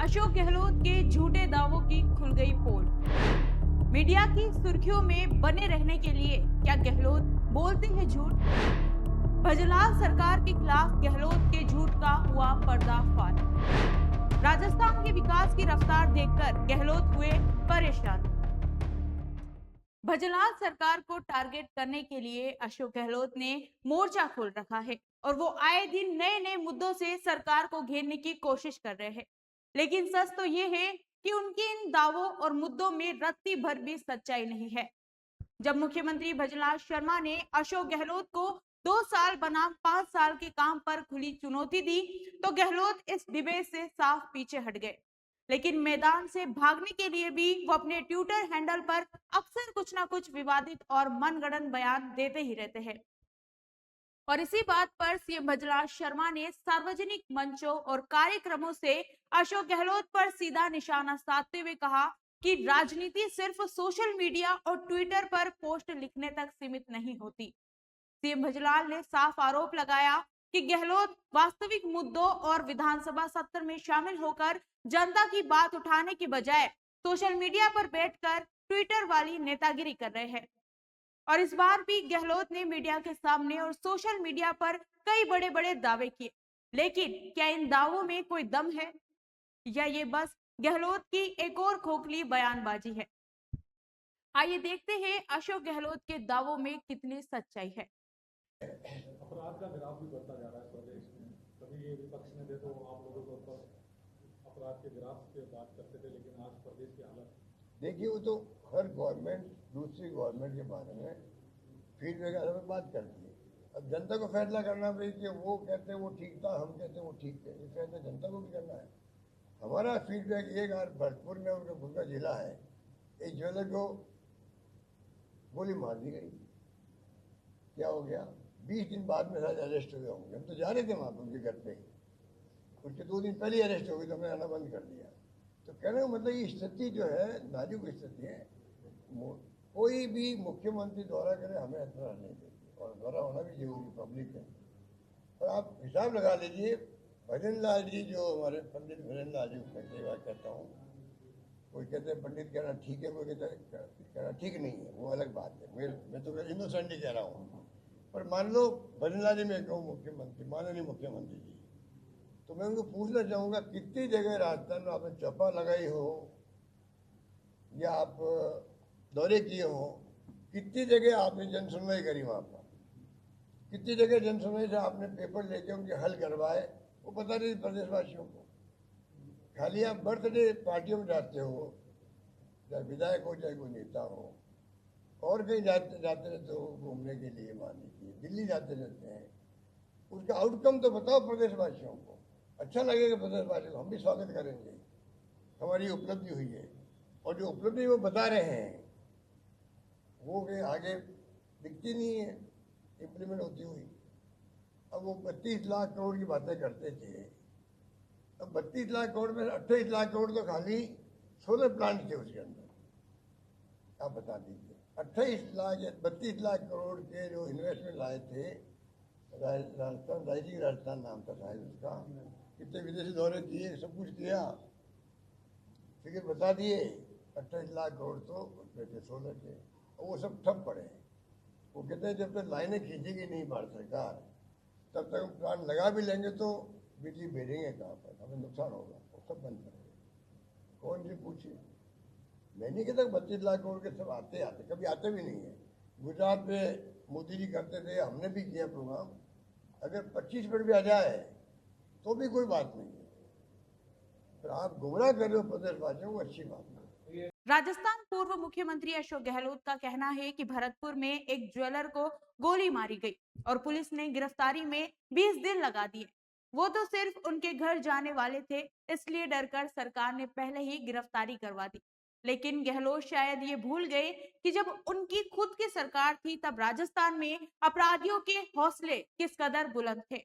अशोक गहलोत के झूठे दावों की खुल गई पोल। मीडिया की सुर्खियों में बने रहने के लिए क्या गहलोत बोलते हैं झूठ? भजनलाल सरकार के खिलाफ गहलोत के झूठ का हुआ पर्दाफाश। राजस्थान के विकास की रफ्तार देखकर गहलोत हुए परेशान। भजनलाल सरकार को टारगेट करने के लिए अशोक गहलोत ने मोर्चा खोल रखा है और वो आए दिन नए नए मुद्दों से सरकार को घेरने की कोशिश कर रहे हैं। लेकिन सच तो ये है कि उनके इन दावों और मुद्दों में रत्ती भर भी सच्चाई नहीं है। जब मुख्यमंत्री भजनलाल शर्मा ने अशोक गहलोत को 2 साल बनाम 5 साल के काम पर खुली चुनौती दी तो गहलोत इस डिबेट से साफ पीछे हट गए। लेकिन मैदान से भागने के लिए भी वो अपने ट्विटर हैंडल पर अक्सर कुछ ना कुछ विवादित और मनगढ़ंत बयान देते ही रहते हैं। और इसी बात पर सीएम भजनलाल शर्मा ने सार्वजनिक मंचों और कार्यक्रमों से अशोक गहलोत पर सीधा निशाना साधते हुए कहा कि राजनीति सिर्फ सोशल मीडिया और ट्विटर पर पोस्ट लिखने तक सीमित नहीं होती। सीएम भजनलाल ने साफ आरोप लगाया कि गहलोत वास्तविक मुद्दों और विधानसभा सत्र में शामिल होकर जनता की बात उठाने की बजाय सोशल मीडिया पर बैठकर ट्विटर वाली नेतागिरी कर रहे हैं। और इस बार भी गहलोत ने मीडिया के सामने और सोशल मीडिया पर कई बड़े बड़े दावे किए। लेकिन क्या इन दावों में कोई दम है या ये बस गहलोत की एक और खोखली बयानबाजी है? आइए देखते हैं अशोक गहलोत के दावों में कितनी सच्चाई है। अपराध का ग्राफ भी बढ़ता जा रहा है प्रदेश में। कभी ये विपक्ष ने देखो आप लोगों के ऊपर अपराध के ग्राफ पे बात करते थे, लेकिन आज प्रदेश की हालत देखिए, वो तो हर गवर्नमेंट दूसरी गवर्नमेंट के बारे में फीडबैक के में बात करती है। अब जनता को फैसला करना भाई कि वो कहते हैं वो ठीक था, हम कहते हैं वो ठीक है, ये फैसला जनता को भी करना है। हमारा फीडबैक ये भरतपुर में उनका खुद का जिला है, एक ज्वेलर को गोली मार दी गई। क्या हो गया? 20 दिन बाद में शायद अरेस्ट हुए होंगे। हम तो जा रहे थे वहाँ पर उनके घर पे, उसके 2 दिन पहले अरेस्ट हो गई तो हमने आना बंद कर दिया। तो कहने का मतलब ये स्थिति जो है नाजुक स्थिति है। कोई भी मुख्यमंत्री दौरा करे हमें ऐसा नहीं देती, और दौरा होना भी जरूरी पब्लिक है। और आप हिसाब लगा लीजिए, भजनलाल जी जो हमारे पंडित भजनलाल जी मैं कई बार कहता हूँ, कोई कहते हैं पंडित कहना ठीक है, कोई कहना ठीक नहीं है, वो अलग बात है। मैं तो इनोसेंट ही कह रहा हूँ। पर मान लो भजनलाल जी मैं कहूँ मुख्यमंत्री, माननीय मुख्यमंत्री जी, तो मैं उनको पूछना चाहूँगा कितनी जगह राजस्थान में आपने चप्पा लगाई हो या आप दौरे किए हो, कितनी जगह आपने जनसुनवाई करी वहाँ पर, कितनी जगह जनसुनवाई से आपने पेपर लेके उनके हल करवाए, वो पता नहीं प्रदेशवासियों को। खाली आप बर्थडे पार्टियों में जाते हो, चाहे विधायक हो चाहे कोई नेता हो, और कहीं जाते रहते हो घूमने के लिए, मान लीजिए दिल्ली जाते रहते हैं, उसका आउटकम तो बताओ प्रदेशवासियों को। अच्छा लगेगा प्रदेशवासियों को, हम भी स्वागत करेंगे, हमारी उपलब्धि हुई है। और जो उपलब्धि वो बता रहे हैं वो के आगे दिखती नहीं है इम्प्लीमेंट होती हुई। अब वो 32 लाख करोड़ की बातें करते थे, अब 32 लाख करोड़ में 28 लाख करोड़ तो खाली सोलर प्लांट थे उसके अंदर। आप बता दीजिए 28 लाख या 32 लाख करोड़ के जो इन्वेस्टमेंट लाए थे, राजस्थान राइजिंग राजस्थान नाम था शायद उसका, कितने विदेशी दौरे किए, सब कुछ किया, फिर बता दिए 28 लाख करोड़ तो उसमें सोलर के, और वो सब ठप पड़े। वो कहते हैं जब तक लाइनें खींचेगी नहीं भारत सरकार, तब तक हम प्लांट लगा भी लेंगे तो बिजली भेजेंगे कहाँ पर, हमें नुकसान होगा, वो सब बंद करेंगे। कौन सी पूछिए, मैं नहीं कहता 32 लाख करोड़ के सब आते कभी आते भी नहीं है। गुजरात में मोदी जी करते थे, हमने भी किया प्रोग्राम, अगर 25 मिनट भी आ जाए तो भी कोई बात नहीं है। पर आप गुमराह कर रहे हो प्रदेशवासियों को, अच्छी बात नहीं। राजस्थान पूर्व मुख्यमंत्री अशोक गहलोत का कहना है कि भरतपुर में एक ज्वेलर को गोली मारी गई और पुलिस ने गिरफ्तारी में 20 दिन लगा दिए। वो तो सिर्फ उनके घर जाने वाले थे, इसलिए डरकर सरकार ने पहले ही गिरफ्तारी करवा दी। लेकिन गहलोत शायद ये भूल गए कि जब उनकी खुद की सरकार थी तब राजस्थान में अपराधियों के हौसले किस कदर बुलंद थे।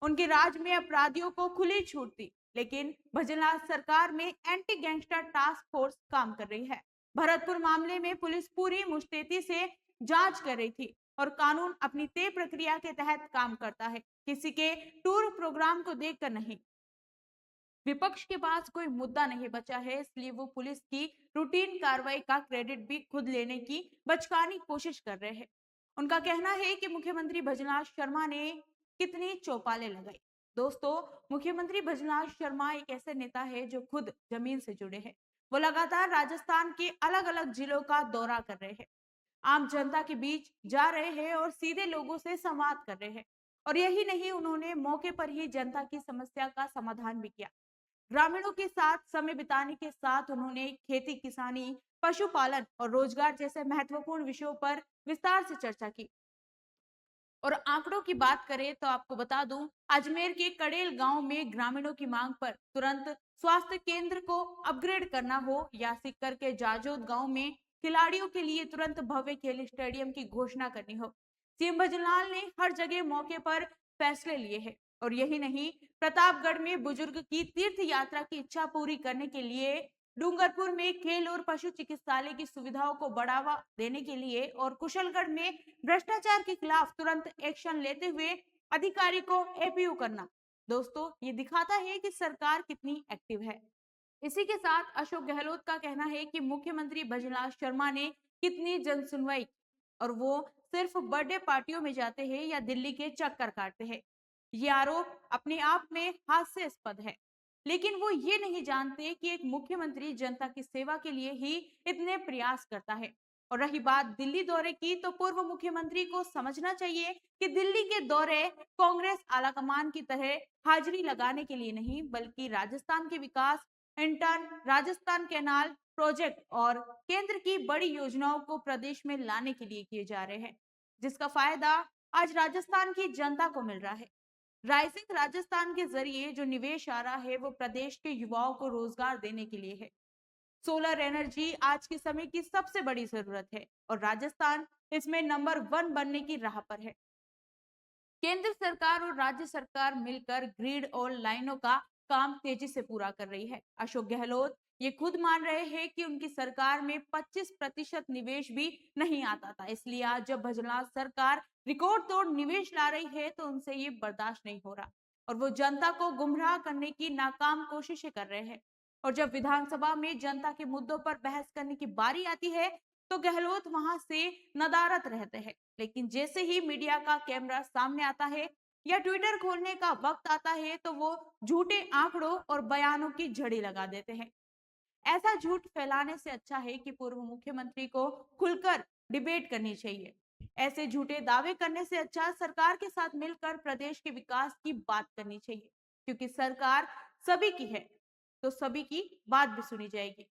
उनके राज में अपराधियों को खुली छूट थी, लेकिन भजनलाल सरकार में एंटी गैंगस्टर टास्क फोर्स काम कर रही है। भरतपुर मामले में पुलिस पूरी मुस्तैदी से जांच कर रही थी और कानून अपनी तय प्रक्रिया के तहत काम करता है, किसी के टूर प्रोग्राम को देखकर नहीं। विपक्ष के पास कोई मुद्दा नहीं बचा है, इसलिए वो पुलिस की रूटीन कार्रवाई का क्रेडिट भी खुद लेने की बचकानी कोशिश कर रहे हैं। उनका कहना है कि मुख्यमंत्री भजनाथ शर्मा ने कितनी चौपालें लगाई। दोस्तों, मुख्यमंत्री भजनाथ शर्मा एक ऐसे नेता है जो खुद जमीन से जुड़े हैं। वो लगातार राजस्थान के अलग अलग जिलों का दौरा कर रहे हैं, आम जनता के बीच जा रहे हैं और सीधे लोगों से संवाद कर रहे हैं। और यही नहीं, उन्होंने मौके पर ही जनता की समस्या का समाधान भी किया। ग्रामीणों के साथ समय बिताने के साथ उन्होंने खेती किसानी, पशुपालन और रोजगार जैसे महत्वपूर्ण विषयों पर विस्तार से चर्चा की। और आंकड़ों की बात करें तो आपको बता दूं, अजमेर के कड़ेल गांव में ग्रामीणों की मांग पर तुरंत स्वास्थ्य केंद्र को अपग्रेड करना हो या सिक्कर के जाजोद गांव में खिलाड़ियों के लिए तुरंत भव्य खेल स्टेडियम की घोषणा करनी हो, सीएम भजनलाल ने हर जगह मौके पर फैसले लिए हैं। और यही नहीं, प्रतापगढ़ में बुजुर्ग की तीर्थ यात्रा की इच्छा पूरी करने के लिए, डूंगरपुर में खेल और पशु चिकित्सालय की सुविधाओं को बढ़ावा देने के लिए और कुशलगढ़ में भ्रष्टाचार के खिलाफ तुरंत एक्शन लेते हुए अधिकारी को एपीयू करना। दोस्तों, ये दिखाता है कि सरकार कितनी एक्टिव है। इसी के साथ अशोक गहलोत का कहना है कि मुख्यमंत्री भजनलाल शर्मा ने कितनी जन सुनवाई की और वो सिर्फ बर्थडे पार्टियों में जाते हैं या दिल्ली के चक्कर काटते हैं। ये आरोप अपने आप में हास्यास्पद है, लेकिन वो ये नहीं जानते कि एक मुख्यमंत्री जनता की सेवा के लिए ही इतने प्रयास करता है। और रही बात दिल्ली दौरे की, तो पूर्व मुख्यमंत्री को समझना चाहिए कि दिल्ली के दौरे कांग्रेस आलाकमान की तरह हाजिरी लगाने के लिए नहीं, बल्कि राजस्थान के विकास, इंटर्न, राजस्थान कैनाल प्रोजेक्ट और केंद्र की बड़ी योजनाओं को प्रदेश में लाने के लिए किए जा रहे हैं, जिसका फायदा आज राजस्थान की जनता को मिल रहा है। राइजिंग राजस्थान के जरिए जो निवेश आ रहा है, वो प्रदेश के युवाओं को रोजगार देने के लिए है। सोलर एनर्जी आज के समय की सबसे बड़ी जरूरत है और राजस्थान इसमें नंबर 1 बनने की राह पर है। केंद्र सरकार और राज्य सरकार मिलकर ग्रिड और लाइनों का काम तेजी से पूरा कर रही है। अशोक गहलोत ये खुद मान रहे हैं कि उनकी सरकार में 25% निवेश भी नहीं आता था, इसलिए आज जब भजनलाल सरकार रिकॉर्ड तोड़ निवेश ला रही है तो उनसे ये बर्दाश्त नहीं हो रहा और वो जनता को गुमराह करने की नाकाम कोशिशें कर रहे हैं। और जब विधानसभा में जनता के मुद्दों पर बहस करने की बारी आती है, तो गहलोत वहां से नदारत रहते हैं। लेकिन जैसे ही मीडिया का कैमरा सामने आता है या ट्विटर खोलने का वक्त आता है, तो वो झूठे आंकड़ों और बयानों की झड़ी लगा देते हैं। ऐसा झूठ फैलाने से अच्छा है कि पूर्व मुख्यमंत्री को खुलकर डिबेट करनी चाहिए। ऐसे झूठे दावे करने से अच्छा सरकार के साथ मिलकर प्रदेश के विकास की बात करनी चाहिए, क्योंकि सरकार सभी की है, तो सभी की बात भी सुनी जाएगी।